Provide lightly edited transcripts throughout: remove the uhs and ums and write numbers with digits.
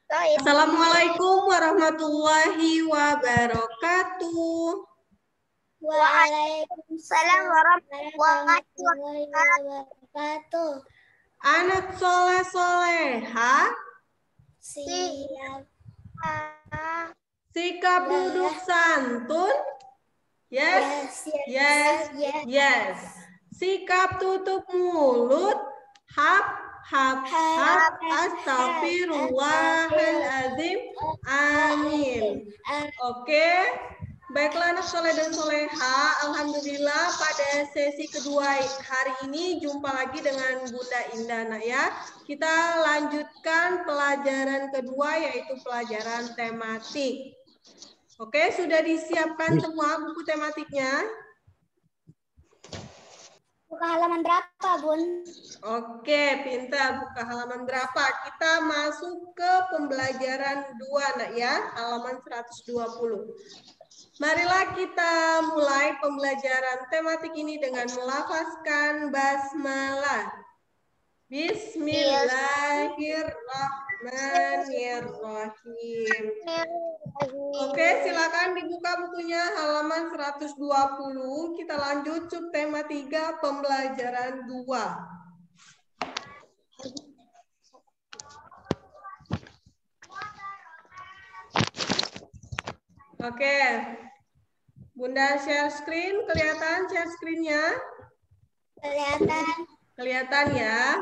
Assalamualaikum warahmatullahi wabarakatuh. Waalaikumsalam warahmatullahi wabarakatuh. Anak soleh soleha. Siap. Sikap duduk santun. Yes. Sikap tutup mulut. Hap. Astagfirullahaladzim. Amin. Oke. Baiklah anak soleh dan soleha, alhamdulillah pada sesi kedua hari ini jumpa lagi dengan Bunda Indah nak ya. Kita lanjutkan pelajaran kedua yaitu pelajaran tematik. Oke, sudah disiapkan semua buku tematiknya? Buka halaman berapa, Bun? Oke, pintar. Buka halaman berapa? Kita masuk ke pembelajaran 2 nak ya, halaman 120. Marilah kita mulai pembelajaran tematik ini dengan melafazkan basmalah. Bismillahirrahmanirrahim. Oke, silakan dibuka bukunya halaman 120. Kita lanjut subtema 3 pembelajaran 2. Oke. Bunda share screen, kelihatan share screen-nya? Kelihatan ya.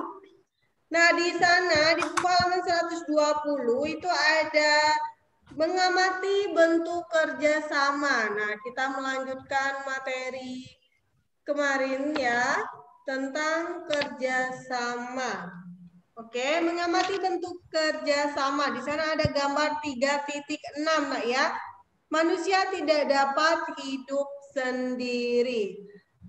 Nah, di sana di buku halaman 120 itu ada mengamati bentuk kerjasama. Nah, kita melanjutkan materi kemarin ya tentang kerjasama. Oke, mengamati bentuk kerjasama. Di sana ada gambar 3.6 Nak ya. Manusia tidak dapat hidup sendiri.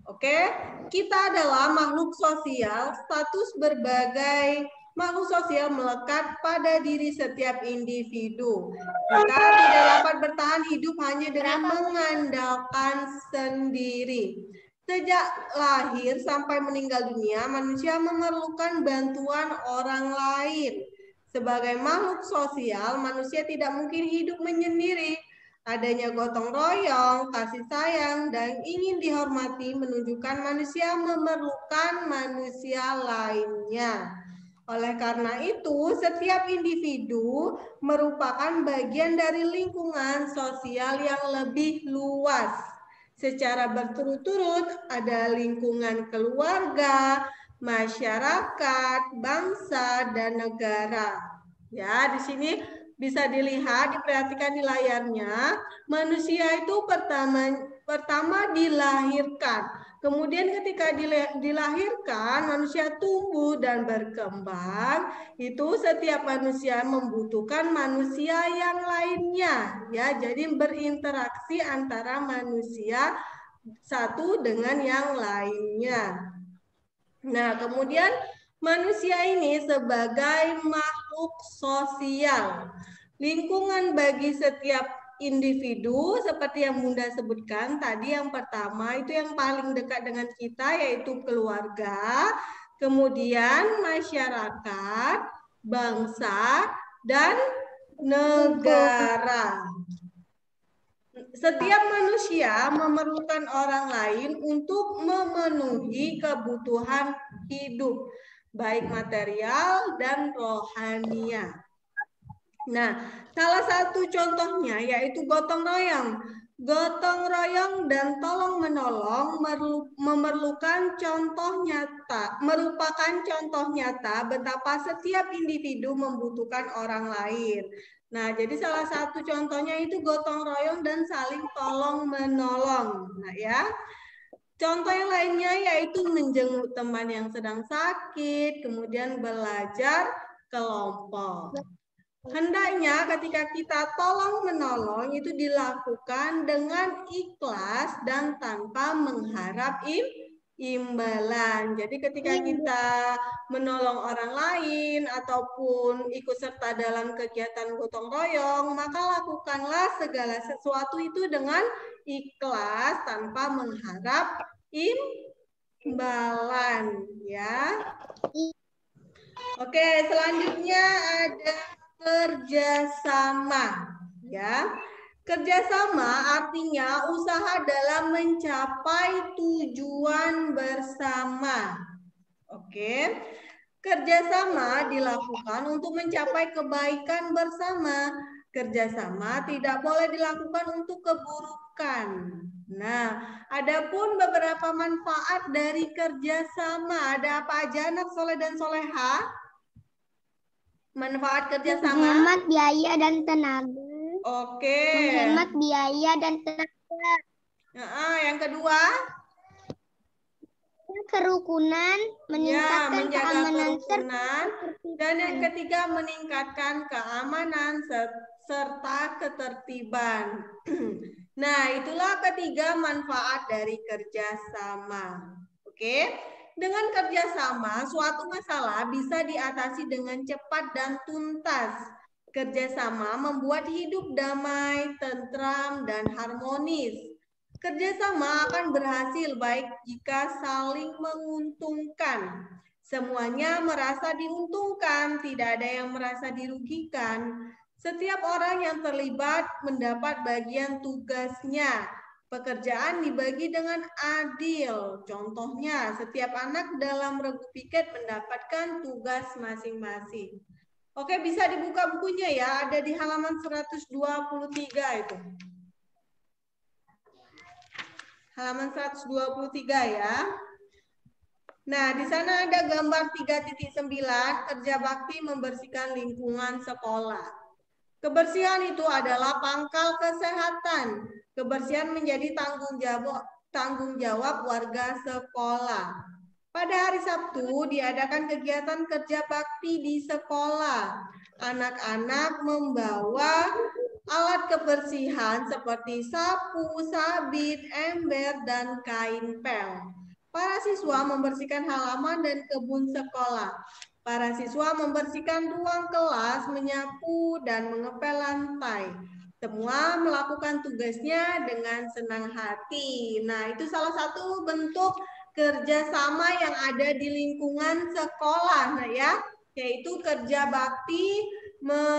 Oke, kita adalah makhluk sosial. Status berbagai makhluk sosial melekat pada diri setiap individu. Kita tidak dapat bertahan hidup hanya dengan mengandalkan sendiri. Sejak lahir sampai meninggal dunia, manusia memerlukan bantuan orang lain. Sebagai makhluk sosial, manusia tidak mungkin hidup menyendiri. Adanya gotong royong, kasih sayang, dan ingin dihormati menunjukkan manusia memerlukan manusia lainnya. Oleh karena itu, setiap individu merupakan bagian dari lingkungan sosial yang lebih luas. Secara berturut-turut ada lingkungan keluarga, masyarakat, bangsa, dan negara. Ya, di sini bisa dilihat, diperhatikan di layarnya, manusia itu pertama dilahirkan. Kemudian ketika dilahirkan, manusia tumbuh dan berkembang. Itu setiap manusia membutuhkan manusia yang lainnya. Ya, jadi berinteraksi antara manusia satu dengan yang lainnya. Nah, kemudian manusia ini sebagai makhluk sosial. Lingkungan bagi setiap individu seperti yang Bunda sebutkan tadi, yang pertama itu yang paling dekat dengan kita yaitu keluarga, kemudian masyarakat, bangsa, dan negara. Setiap manusia memerlukan orang lain untuk memenuhi kebutuhan hidup, baik material dan rohania. Nah, salah satu contohnya yaitu gotong royong. Gotong royong dan tolong menolong memerlukan contoh nyata, merupakan contoh nyata betapa setiap individu membutuhkan orang lain. Nah, jadi salah satu contohnya itu gotong royong dan saling tolong menolong. Nah, ya. Contoh yang lainnya yaitu menjenguk teman yang sedang sakit, kemudian belajar kelompok. Hendaknya ketika kita tolong menolong itu dilakukan dengan ikhlas dan tanpa mengharap imbalan. Jadi ketika kita menolong orang lain ataupun ikut serta dalam kegiatan gotong royong, maka lakukanlah segala sesuatu itu dengan ikhlas tanpa mengharap imbalan ya. Oke, selanjutnya ada kerjasama. Ya, kerjasama artinya usaha dalam mencapai tujuan bersama. Oke, kerjasama dilakukan untuk mencapai kebaikan bersama. Kerjasama tidak boleh dilakukan untuk keburukan. Nah, adapun beberapa manfaat dari kerjasama, ada apa aja anak soleh dan soleha? Manfaat kerjasama? Menghemat biaya dan tenaga. Oke. Menghemat biaya dan tenaga. Yang kedua? Kerukunan, meningkatkan menjaga keamanan kerukunan. Dan yang ketiga, meningkatkan keamanan serta ketertiban. Nah, itulah ketiga manfaat dari kerjasama. Oke, dengan kerjasama, suatu masalah bisa diatasi dengan cepat dan tuntas. Kerjasama membuat hidup damai, tentram, dan harmonis. Kerjasama akan berhasil baik jika saling menguntungkan. Semuanya merasa diuntungkan, tidak ada yang merasa dirugikan. Setiap orang yang terlibat mendapat bagian tugasnya. Pekerjaan dibagi dengan adil. Contohnya, setiap anak dalam regu piket mendapatkan tugas masing-masing. Oke, bisa dibuka bukunya ya, ada di halaman 123 itu. Halaman 123 ya. Nah, di sana ada gambar 3.9, kerja bakti membersihkan lingkungan sekolah. Kebersihan itu adalah pangkal kesehatan. Kebersihan menjadi tanggung jawab warga sekolah. Pada hari Sabtu diadakan kegiatan kerja bakti di sekolah. Anak-anak membawa alat kebersihan seperti sapu, sabit, ember, dan kain pel. Para siswa membersihkan halaman dan kebun sekolah. Para siswa membersihkan ruang kelas, menyapu, dan mengepel lantai. Semua melakukan tugasnya dengan senang hati. Nah, itu salah satu bentuk kerjasama yang ada di lingkungan sekolah, nah ya, yaitu kerja bakti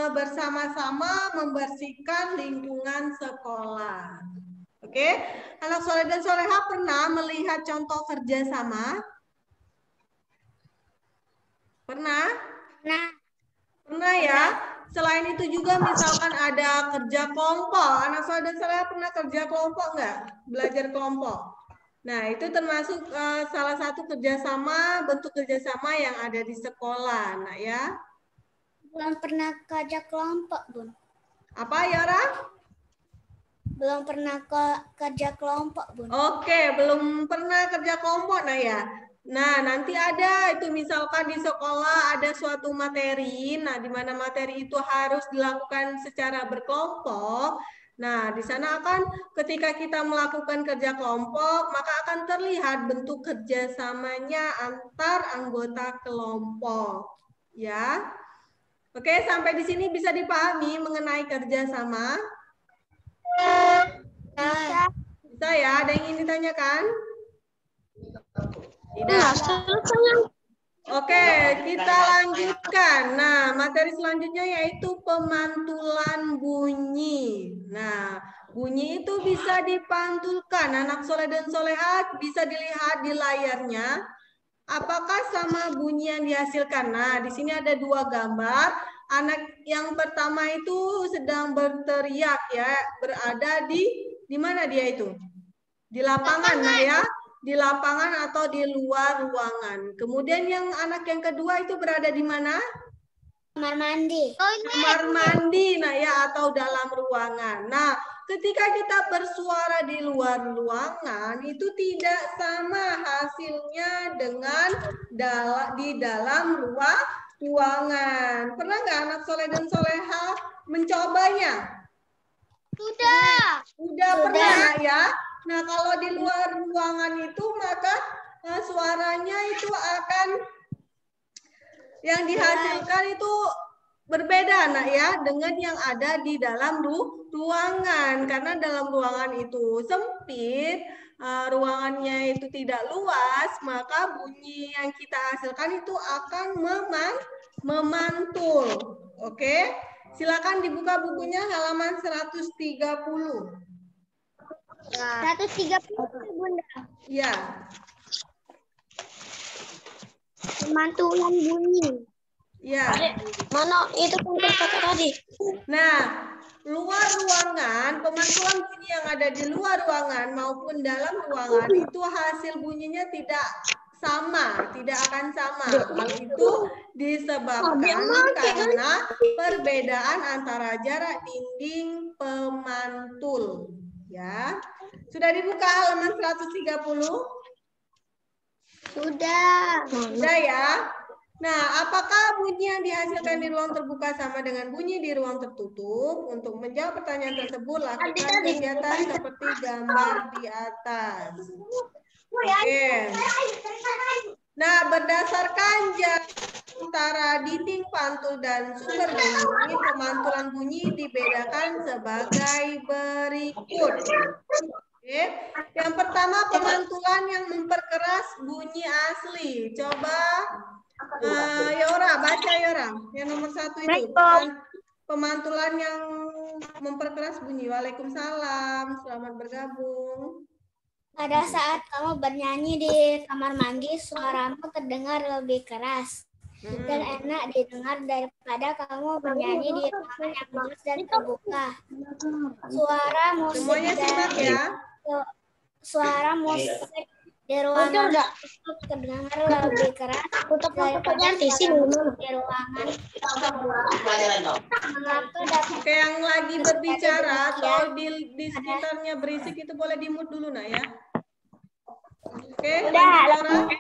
bersama-sama membersihkan lingkungan sekolah. Oke, anak soleh dan soleha pernah melihat contoh kerjasama? Pernah? Pernah ya. Selain itu juga misalkan ada kerja kelompok. Anak soleh dan soleha pernah kerja kelompok nggak? Belajar kelompok. Nah, itu termasuk salah satu kerjasama, bentuk kerjasama yang ada di sekolah. Nah ya. Belum pernah kerja kelompok, Bun. Apa Yara? Belum pernah kerja kelompok, Bun. Oke, belum pernah kerja kelompok. Nah ya. Nah, nanti ada itu misalkan di sekolah ada suatu materi, nah di mana materi itu harus dilakukan secara berkelompok. Nah, di sana akan ketika kita melakukan kerja kelompok, maka akan terlihat bentuk kerjasamanya antar anggota kelompok. Ya. Oke, sampai di sini bisa dipahami mengenai kerjasama? Bisa ya? Ada yang ingin ditanyakan? Tidak. Oke, kita lanjutkan. Nah, materi selanjutnya yaitu pemantulan bunyi. Nah, bunyi itu bisa dipantulkan. Anak soleh dan solehat bisa dilihat di layarnya. Apakah sama bunyi yang dihasilkan? Nah, di sini ada dua gambar. Anak yang pertama itu sedang berteriak ya, berada di mana dia itu? Di lapangan, nah ya, di lapangan atau di luar ruangan. Kemudian yang anak yang kedua itu berada di mana? Kamar mandi. Kamar mandi, nah ya, atau dalam ruangan. Nah, ketika kita bersuara di luar ruangan itu tidak sama hasilnya dengan di dalam ruangan. Pernah nggak anak soleh dan soleha mencobanya? Sudah pernah ya. Nah, kalau di luar ruangan itu maka suaranya itu akan yang dihasilkan itu berbeda nak ya dengan yang ada di dalam ruangan, karena dalam ruangan itu sempit, ruangannya itu tidak luas, maka bunyi yang kita hasilkan itu akan memantul. Oke, silakan dibuka bukunya halaman 130. 130 Bunda. Ya. Pemantulan bunyi. Ya. Mana itu tadi? Nah, luar ruangan, pemantulan bunyi yang ada di luar ruangan maupun dalam ruangan itu hasil bunyinya tidak sama, tidak akan sama. Hal itu disebabkan karena perbedaan antara jarak dinding pemantul. Ya. Sudah dibuka halaman 130? Sudah. Sudah ya. Nah, apakah bunyi yang dihasilkan di ruang terbuka sama dengan bunyi di ruang tertutup? Untuk menjawab pertanyaan tersebut, lakukan kegiatan seperti gambar di atas. Oke. Nah, berdasarkan jarak antara dinding pantul dan sumber bunyi, pemantulan bunyi dibedakan sebagai berikut. Oke. Yang pertama, pemantulan yang memperkeras bunyi asli. Coba Yora, baca Yora. Yang nomor 1 itu. Pemantulan yang memperkeras bunyi. Waalaikumsalam. Selamat bergabung. Pada saat kamu bernyanyi di kamar mandi, suaramu terdengar lebih keras dan enak didengar daripada kamu bernyanyi di ruangan yang luas dan terbuka. Suara musik Semuanya simak ya. Suara musik di ruangan tertutup terdengar lebih keras daripada suara musik di ruangan terbuka. Oke, yang lagi berbicara atau di sekitarnya berisik itu boleh di-mute dulu nak ya. Oke, lanjut Yora.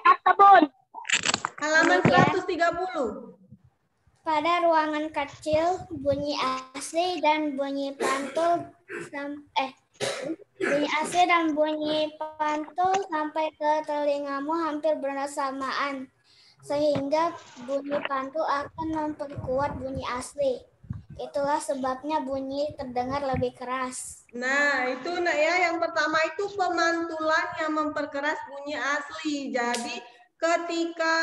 Halaman 130. Pada ruangan kecil, bunyi asli dan bunyi pantul sampai ke telingamu hampir bersamaan, sehingga bunyi pantul akan memperkuat bunyi asli. Itulah sebabnya bunyi terdengar lebih keras. Nah, itu nak ya, yang pertama itu pemantulan yang memperkeras bunyi asli. Jadi, ketika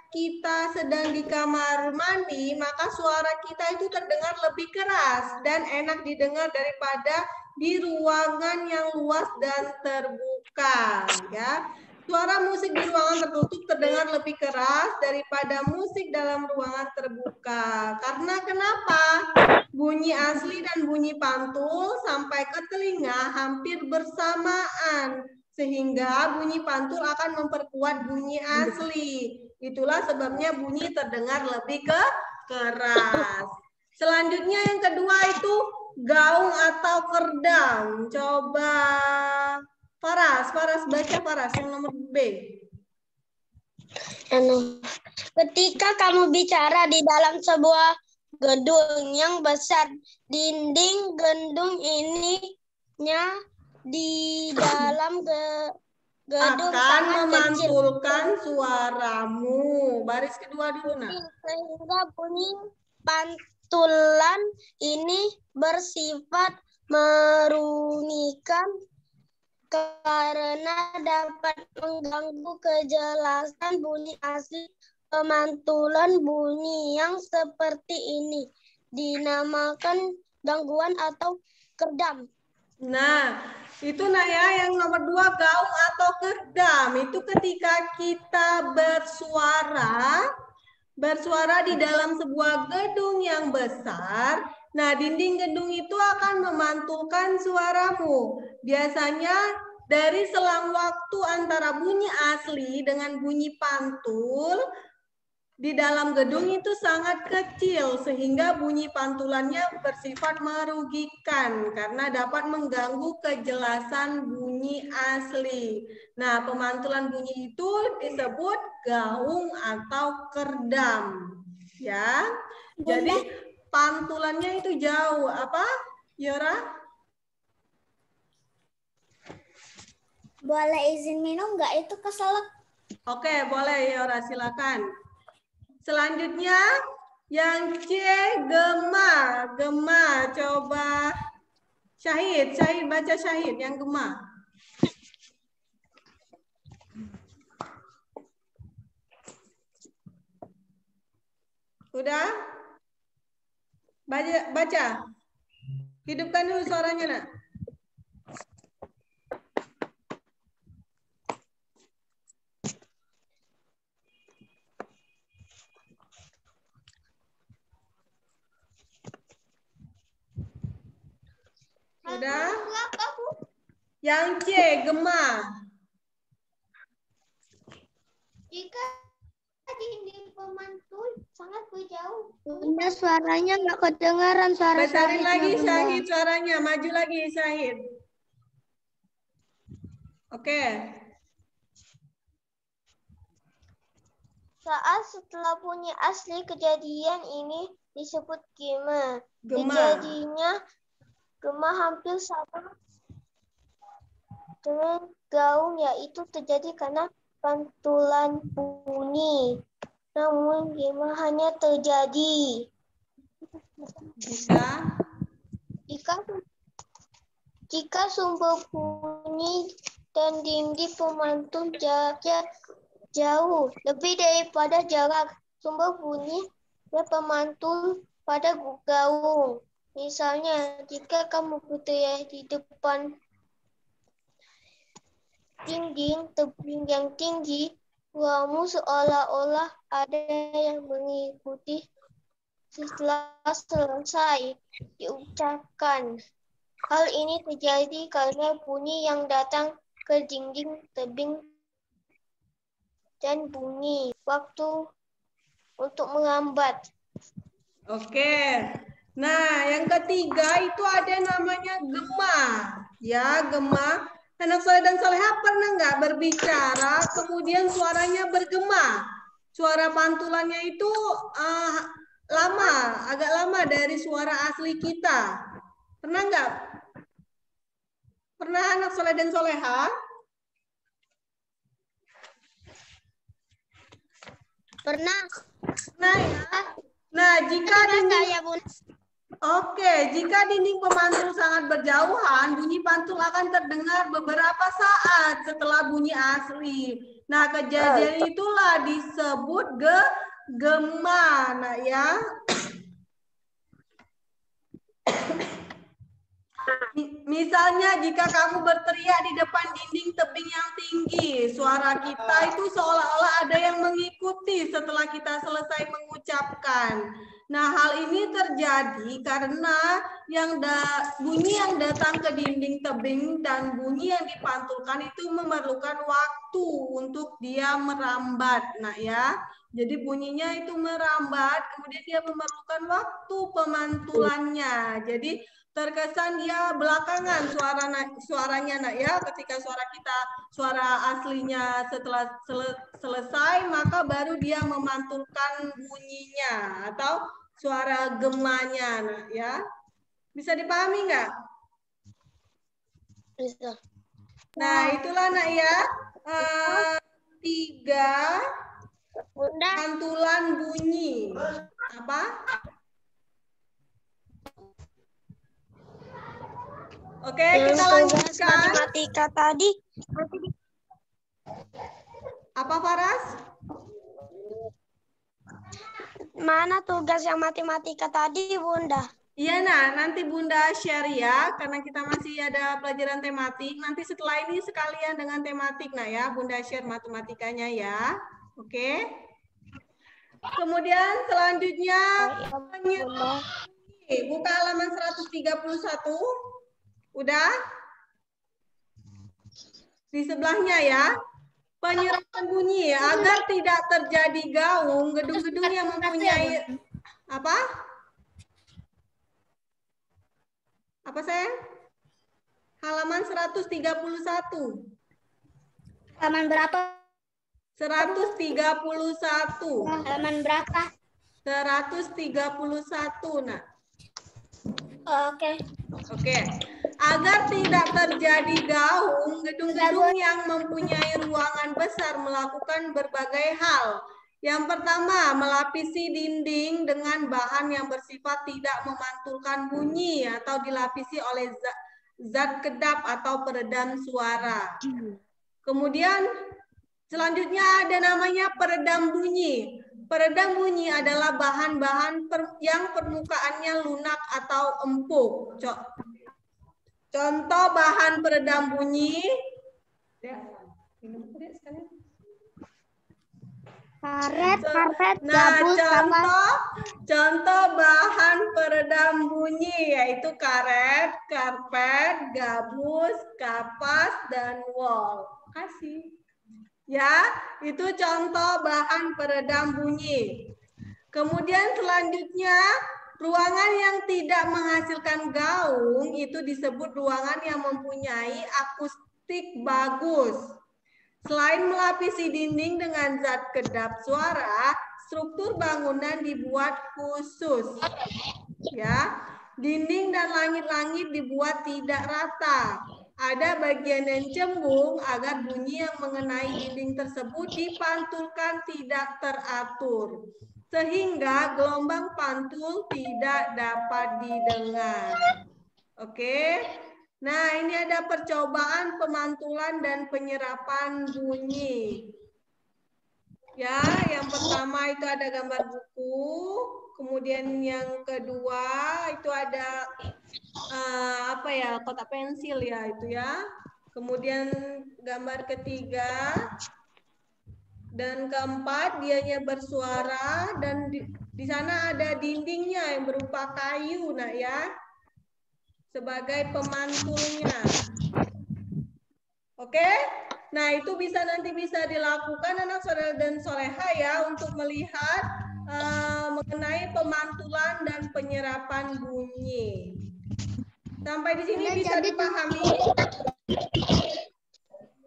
kita sedang di kamar mandi, maka suara kita itu terdengar lebih keras dan enak didengar daripada di ruangan yang luas dan terbuka, ya. Suara musik di ruangan tertutup terdengar lebih keras daripada musik dalam ruangan terbuka. Karena kenapa? Bunyi asli dan bunyi pantul sampai ke telinga hampir bersamaan. Sehingga bunyi pantul akan memperkuat bunyi asli. Itulah sebabnya bunyi terdengar lebih keras. Selanjutnya yang kedua itu gaung atau kerdam. Coba Faras baca Faras yang nomor B. Ketika kamu bicara di dalam sebuah gedung yang besar, dinding gedung ininya di dalam gedung akan sangat memantulkan kecil. suaramu. Baris kedua dulu nak. Sehingga bunyi pantulan ini bersifat merugikan karena dapat mengganggu kejelasan bunyi asli. Pemantulan bunyi yang seperti ini dinamakan gangguan atau kerdam. Nah, itu nak ya yang nomor 2 gaung atau kerdam. Itu ketika kita bersuara di dalam sebuah gedung yang besar. Nah, dinding gedung itu akan memantulkan suaramu. Biasanya dari selang waktu antara bunyi asli dengan bunyi pantul di dalam gedung itu sangat kecil sehingga bunyi pantulannya bersifat merugikan karena dapat mengganggu kejelasan bunyi asli. Nah, pemantulan bunyi itu disebut gaung atau kerdam. Ya. Jadi pantulannya itu jauh. Apa, Yora? Boleh izin minum nggak? Itu keselak. Oke, boleh Yora, silakan. Selanjutnya yang C, gema. Gema, coba Syahid baca Syahid yang gema. Udah? Baca. Hidupkan dulu suaranya, Nak. Udah? Yang C, gema. Jika dinding pemantul sangat berjauh. Bunda, suaranya nggak kedengaran. Besarin Suara-suara lagi Bunda. Syahid suaranya. Maju lagi Syahid. Oke. Saat setelah bunyi asli kejadian ini disebut gema. Gema. Terjadinya gema hampir sama dengan gaung, yaitu terjadi karena pantulan bunyi. Namun gema hanya terjadi jika sumber bunyi dan dinding pemantul jaraknya jauh lebih daripada jarak sumber bunyi dan pemantul pada gaung. Misalnya, jika kamu berdiri di depan dinding tebing yang tinggi, suaramu seolah-olah ada yang mengikuti setelah selesai diucapkan. Hal ini terjadi karena bunyi yang datang ke dinding tebing dan bunyi waktu untuk melambat. Oke. Nah, yang ketiga itu ada namanya gema. Ya, gema. Anak soleh dan soleha pernah nggak berbicara, kemudian suaranya bergema. Suara pantulannya itu agak lama dari suara asli kita. Pernah nggak? Pernah anak soleh dan soleha? Pernah. Nah, ya. Nah, jika jika dinding pemantul sangat berjauhan, bunyi pantul akan terdengar beberapa saat setelah bunyi asli. Nah, kejadian itulah disebut gema, nah ya. Misalnya jika kamu berteriak di depan dinding tebing yang tinggi, suara kita itu seolah-olah ada yang mengikuti setelah kita selesai mengucapkan. Nah, hal ini terjadi karena bunyi yang datang ke dinding tebing dan bunyi yang dipantulkan itu memerlukan waktu untuk dia merambat. Nah, ya. Jadi bunyinya itu merambat, kemudian dia memerlukan waktu pemantulannya. Jadi terkesan dia belakangan suaranya, Nak, ya. Ketika suara aslinya setelah selesai, maka baru dia memantulkan bunyinya atau suara gemanya, Nak, ya. Bisa dipahami nggak? Bisa. Nah, itulah, Nak, ya. 3 pantulan bunyi. Apa? Oke, kita lanjutkan. Matematika tadi. Apa, Faras? Mana tugas yang matematika tadi, Bunda? Iya, nah, nanti Bunda share ya, karena kita masih ada pelajaran tematik. Nanti setelah ini sekalian dengan tematik, nah ya, Bunda share matematikanya ya. Oke. Kemudian selanjutnya, buka halaman 131. Udah? Di sebelahnya ya. Penyerapan bunyi agar tidak terjadi gaung, gedung-gedung yang mempunyai apa? Apa, sayang? Halaman 131. Halaman berapa? 131. Halaman berapa? 131, Nak. Oke. Oke. Agar tidak terjadi gaung, gedung-gedung yang mempunyai ruangan besar melakukan berbagai hal. Yang pertama, melapisi dinding dengan bahan yang bersifat tidak memantulkan bunyi atau dilapisi oleh zat kedap atau peredam suara. Kemudian selanjutnya ada namanya peredam bunyi. Peredam bunyi adalah bahan-bahan yang permukaannya lunak atau empuk. Contoh bahan peredam bunyi. Karet, karpet, Nah, gabus, contoh bahan peredam bunyi yaitu karet, karpet, gabus, kapas, dan wol. Kasih. Ya, itu contoh bahan peredam bunyi. Kemudian selanjutnya, ruangan yang tidak menghasilkan gaung itu disebut ruangan yang mempunyai akustik bagus. Selain melapisi dinding dengan zat kedap suara, struktur bangunan dibuat khusus. Ya, dinding dan langit-langit dibuat tidak rata. Ada bagian yang cembung agar bunyi yang mengenai dinding tersebut dipantulkan tidak teratur, sehingga gelombang pantul tidak dapat didengar. Oke. Nah, ini ada percobaan pemantulan dan penyerapan bunyi. Ya, yang pertama itu ada gambar buku, kemudian yang kedua itu ada kotak pensil ya itu ya. Kemudian gambar ketiga dan keempat dianya bersuara dan di sana ada dindingnya yang berupa kayu, nah ya, sebagai pemantulnya. Oke? Nah, itu nanti bisa dilakukan anak saudara dan soleha ya untuk melihat mengenai pemantulan dan penyerapan bunyi. Sampai di sini bisa dipahami?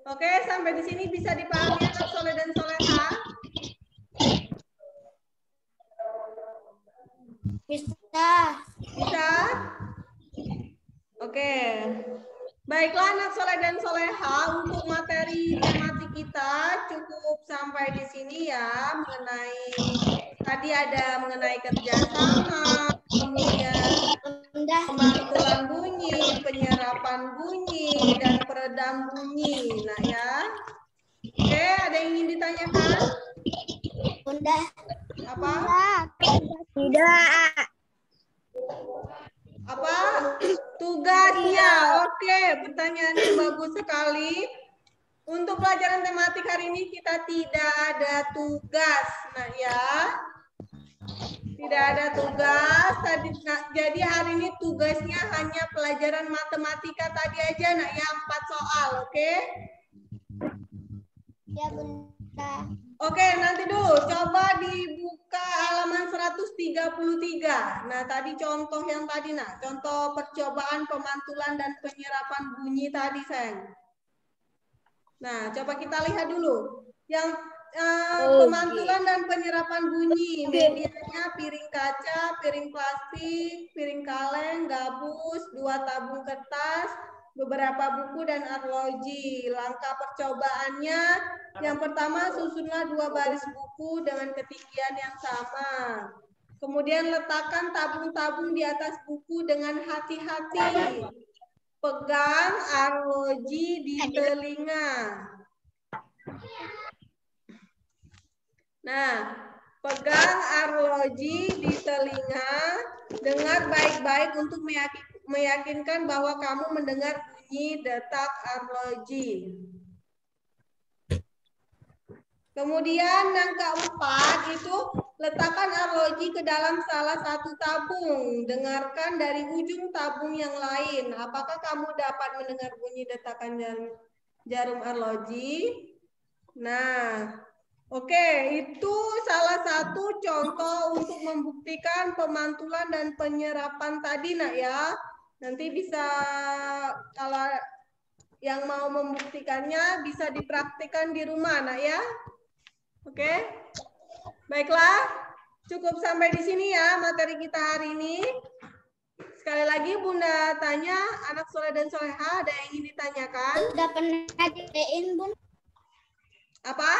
Oke, sampai di sini bisa dipahami anak soleh dan soleha? Bisa. Bisa? Oke. Baiklah anak soleh dan soleha, untuk materi tematik kita cukup sampai di sini ya, mengenai tadi ada mengenai kerjasama, kemudian pemantulan bunyi, penyerapan bunyi, dan peredam bunyi. Nah ya. Oke, ada yang ingin ditanyakan? Bunda. Apa? Tidak. Apa? Tugasnya. Oke, pertanyaannya bagus sekali. Untuk pelajaran tematik hari ini kita tidak ada tugas. Nah ya. Tidak ada tugas. Jadi hari ini tugasnya hanya pelajaran matematika tadi aja, nak ya, 4 soal, oke? Ya, Bunda. Oke, nanti dulu coba dibuka halaman 133. Nah, tadi contoh yang tadi, nak, contoh percobaan pemantulan dan penyerapan bunyi tadi, sayang. Nah, coba kita lihat dulu. Yang pemantulan dan penyerapan bunyi, medianya piring kaca, piring plastik, piring kaleng, gabus, 2 tabung kertas, beberapa buku dan arloji. Langkah percobaannya, yang pertama susunlah 2 baris buku dengan ketinggian yang sama. Kemudian letakkan tabung-tabung di atas buku dengan hati-hati. Pegang arloji di telinga. Nah, pegang arloji di telinga, dengar baik-baik untuk meyakinkan bahwa kamu mendengar bunyi detak arloji. Kemudian yang keempat itu letakkan arloji ke dalam salah satu tabung. Dengarkan dari ujung tabung yang lain. Apakah kamu dapat mendengar bunyi detakan jarum arloji? Nah, oke, itu salah satu contoh untuk membuktikan pemantulan dan penyerapan tadi, nak ya. Nanti bisa kalau yang mau membuktikannya bisa dipraktikkan di rumah, nak ya. Oke, baiklah, cukup sampai di sini ya materi kita hari ini. Sekali lagi Bunda tanya, anak soleh dan soleha ada yang ingin ditanyakan? Sudah pernah diin, Bun? Apa?